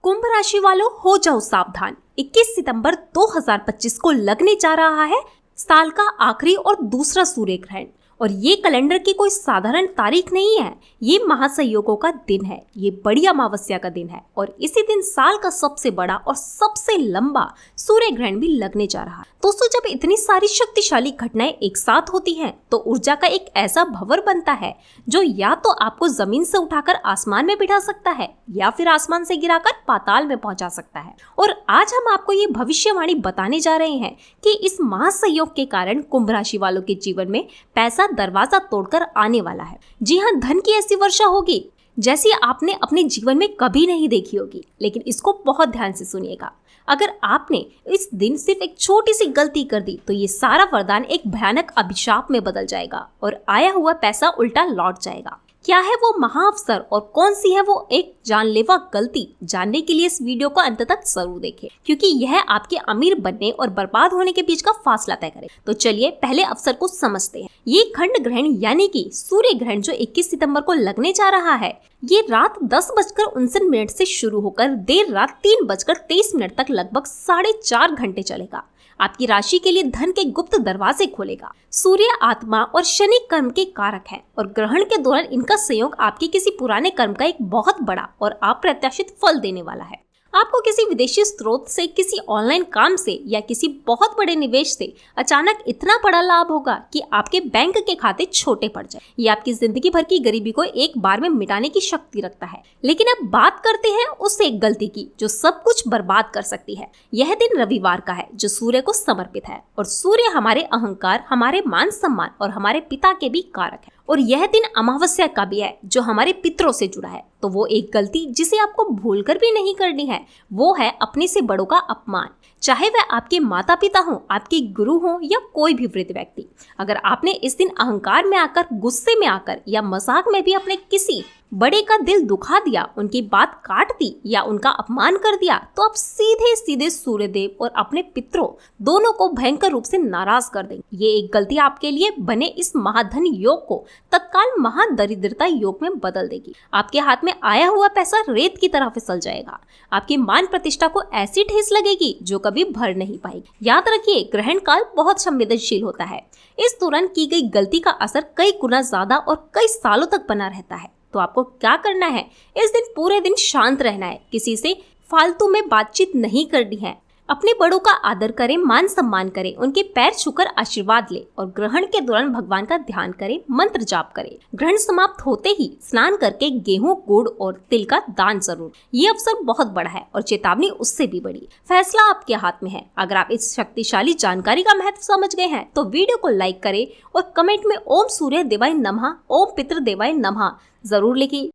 कुंभ राशि वालों हो जाओ सावधान। 21 सितंबर 2025 को लगने जा रहा है साल का आखिरी और दूसरा सूर्य ग्रहण। और ये कैलेंडर की कोई साधारण तारीख नहीं है, ये महासंयोगों का दिन है, ये बड़ी अमावस्या का दिन है और इसी दिन साल का सबसे बड़ा और सबसे लंबा सूर्य ग्रहण भी लगने जा रहा है। दोस्तों, जब इतनी सारी शक्तिशाली घटनाएं एक साथ होती हैं तो ऊर्जा का एक ऐसा भंवर बनता है जो या तो आपको जमीन से उठाकर आसमान में बिठा सकता है या फिर आसमान से गिराकर पाताल में पहुंचा सकता है। और आज हम आपको ये भविष्यवाणी बताने जा रहे हैं कि इस महासंयोग के कारण कुंभ राशि वालों के जीवन में पैसा दरवाजा तोड़कर आने वाला है। जी हाँ, धन की ऐसी वर्षा होगी जैसी आपने अपने जीवन में कभी नहीं देखी होगी। लेकिन इसको बहुत ध्यान से सुनिएगा। अगर आपने इस दिन सिर्फ एक छोटी सी गलती कर दी तो ये सारा वरदान एक भयानक अभिशाप में बदल जाएगा और आया हुआ पैसा उल्टा लौट जाएगा। क्या है वो महाअवसर और कौन सी है वो एक जानलेवा गलती, जानने के लिए इस वीडियो को अंत तक जरूर देखें, क्योंकि यह आपके अमीर बनने और बर्बाद होने के बीच का फासला तय करे। तो चलिए पहले अवसर को समझते हैं। ये खंड ग्रहण यानी कि सूर्य ग्रहण जो 21 सितंबर को लगने जा रहा है, ये रात 10:59 से शुरू होकर देर रात 3:23 तक लगभग 4.5 घंटे चलेगा। आपकी राशि के लिए धन के गुप्त दरवाजे खोलेगा। सूर्य आत्मा और शनि कर्म के कारक है और ग्रहण के दौरान इनका संयोग आपके किसी पुराने कर्म का एक बहुत बड़ा और अप्रत्याशित फल देने वाला है। आपको किसी विदेशी स्रोत से, किसी ऑनलाइन काम से या किसी बहुत बड़े निवेश से अचानक इतना बड़ा लाभ होगा कि आपके बैंक के खाते छोटे पड़ जाए। ये आपकी जिंदगी भर की गरीबी को एक बार में मिटाने की शक्ति रखता है। लेकिन अब बात करते हैं उस एक गलती की जो सब कुछ बर्बाद कर सकती है। यह दिन रविवार का है जो सूर्य को समर्पित है और सूर्य हमारे अहंकार, हमारे मान सम्मान और हमारे पिता के भी कारक है। और यह दिन अमावस्या का भी है जो हमारे पितरों से जुड़ा है। तो वो एक गलती जिसे आपको भूलकर भी नहीं करनी है वो है अपने से बड़ों का अपमान, चाहे वह आपके माता पिता हो, आपके गुरु हो या कोई भी वृद्ध व्यक्ति। अगर आपने इस दिन अहंकार में आकर, गुस्से में आकर या मजाक में भी अपने किसी बड़े का दिल दुखा दिया, उनकी बात काट दी या उनका अपमान कर दिया, तो आप सीधे सीधे सूर्यदेव और अपने पितरों दोनों को भयंकर रूप से नाराज कर देंगे। ये एक गलती आपके लिए बने इस महाधन योग को तत्काल महादरिद्रता योग में बदल देगी। आपके हाथ में आया हुआ पैसा रेत की तरह फिसल जाएगा। आपकी मान प्रतिष्ठा को ऐसी ठेस लगेगी जो कभी भर नहीं पाएगी। याद रखिए, ग्रहण काल बहुत संवेदनशील होता है। इस दौरान की गई गलती का असर कई गुना ज्यादा और कई सालों तक बना रहता है। तो आपको क्या करना है, इस दिन पूरे दिन शांत रहना है, किसी से फालतू में बातचीत नहीं करनी है। अपने बड़ों का आदर करें, मान सम्मान करें, उनके पैर छूकर आशीर्वाद लें और ग्रहण के दौरान भगवान का ध्यान करें, मंत्र जाप करें। ग्रहण समाप्त होते ही स्नान करके गेहूं, गुड़ और तिल का दान जरूर। ये अवसर बहुत बड़ा है और चेतावनी उससे भी बड़ी। फैसला आपके हाथ में है। अगर आप इस शक्तिशाली जानकारी का महत्व समझ गए हैं तो वीडियो को लाइक करें और कमेंट में ओम सूर्य देवाय नमः, ओम पितृ देवाय नमः जरूर लिखिए।